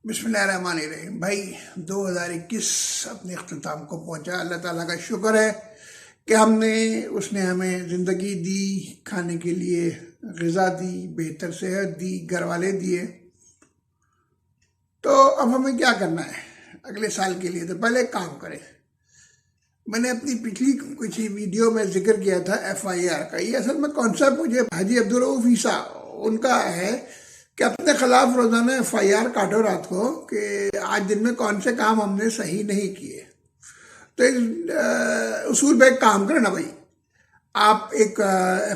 बिस्मिल्लाहिर्रहमानिर्रहीम। भाई 2021 अपने अख्ताम को पहुंचा। अल्लाह ताला का शुक्र है कि उसने हमें ज़िंदगी दी, खाने के लिए ग़िज़ा दी, बेहतर सेहत दी, घर वाले दिए। तो अब हमें क्या करना है अगले साल के लिए? तो पहले काम करें। मैंने अपनी पिछली कुछ वीडियो में जिक्र किया था FIR का। ये असल में कॉन्सेप्ट मुझे हाजी अब्दुल रऊफ ईसा उनका है कि अपने खिलाफ रोजाना FIR काटो रात को कि आज दिन में कौन से काम हमने सही नहीं किए। तो इस उसूल पे एक काम करें ना भाई, आप एक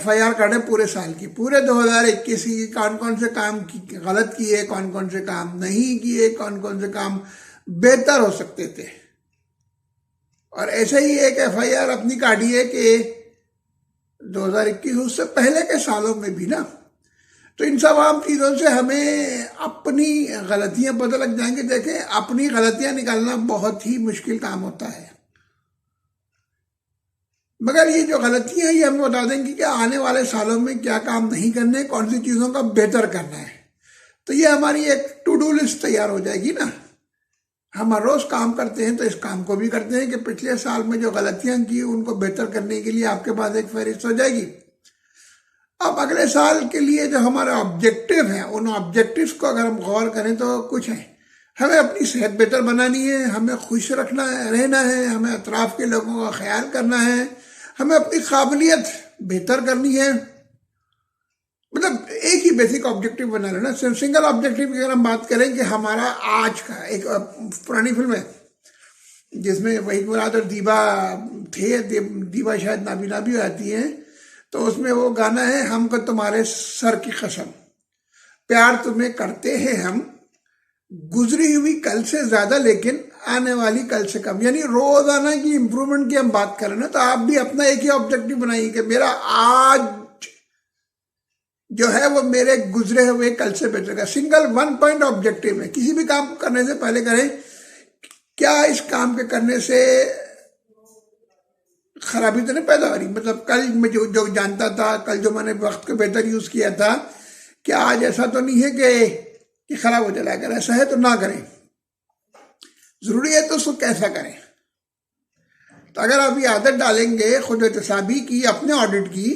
FIR काटें पूरे साल की, पूरे 2021 की, कौन कौन से काम गलत किए, कौन कौन से काम नहीं किए, कौन कौन से काम बेहतर हो सकते थे। और ऐसे ही एक FIR अपनी काटी है कि 2021 उससे पहले के सालों में भी ना। तो इन सब आम चीज़ों से हमें अपनी गलतियां पता लग जाएंगे। देखें, अपनी गलतियां निकालना बहुत ही मुश्किल काम होता है, मगर ये जो गलतियां हैं ये हमें बता देंगी कि आने वाले सालों में क्या काम नहीं करने, कौन सी चीज़ों का बेहतर करना है। तो ये हमारी एक टू डू लिस्ट तैयार हो जाएगी ना। हम हर रोज़ काम करते हैं तो इस काम को भी करते हैं कि पिछले साल में जो गलतियां की उनको बेहतर करने के लिए आपके पास एक फहरिस्त हो जाएगी। अब अगले साल के लिए जो हमारा ऑब्जेक्टिव है, उन ऑब्जेक्टिव्स को अगर हम गौर करें तो कुछ है। हमें अपनी सेहत बेहतर बनानी है, हमें खुश रहना है, हमें अतराफ के लोगों का ख्याल करना है, हमें अपनी काबिलियत बेहतर करनी है। मतलब एक ही बेसिक ऑब्जेक्टिव बना लेना। सिंगल ऑब्जेक्टिव की अगर हम बात करें कि हमारा आज का एक पुरानी फिल्म है जिसमें वहीद मुराद और दीबा थे, दीबा शायद नाबीना भी आती है, तो उसमें वो गाना है, हमको तुम्हारे सर की कसम, प्यार तुम्हें करते हैं हम, गुजरी हुई कल से ज्यादा लेकिन आने वाली कल से कम। यानी रोजाना की इंप्रूवमेंट की हम बात करें ना, तो आप भी अपना एक ही ऑब्जेक्टिव बनाइए कि मेरा आज जो है वो मेरे गुजरे हुए कल से बेहतर का। सिंगल 1 पॉइंट ऑब्जेक्टिव है। किसी भी काम करने से पहले करें, क्या इस काम के करने से खराबी तो नहीं पैदा हो रही। मतलब कल मैं जो जानता था, कल जो मैंने वक्त को बेहतर यूज किया था, क्या आज ऐसा तो नहीं है कि खराब हो जाए। अगर ऐसा है तो ना करें, जरूरी है तो उसको कैसा करें। तो अगर आप ये आदत डालेंगे खुद एहतसाबी की, अपने ऑडिट की,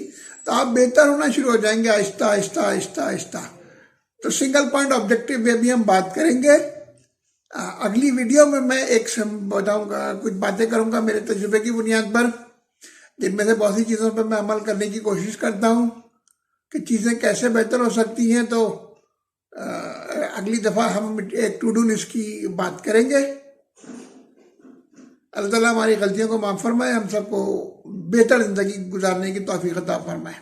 तो आप बेहतर होना शुरू हो जाएंगे आहिस्ता आहिस्ता आहिस्ता आहिस्ता। तो सिंगल पॉइंट ऑब्जेक्टिव में भी हम बात करेंगे। अगली वीडियो में मैं एक बताऊंगा, कुछ बातें करूंगा मेरे तजुर्बे की बुनियाद पर, जिनमें से बहुत सी चीज़ों पर मैं अमल करने की कोशिश करता हूँ कि चीज़ें कैसे बेहतर हो सकती हैं। तो अगली दफ़ा हम एक टू डू लिस्ट की बात करेंगे। अल्लाह ताला हमारी गलतियों को माफ़ फरमाए, हम सबको बेहतर ज़िंदगी गुजारने की तौफीक अता फरमाए।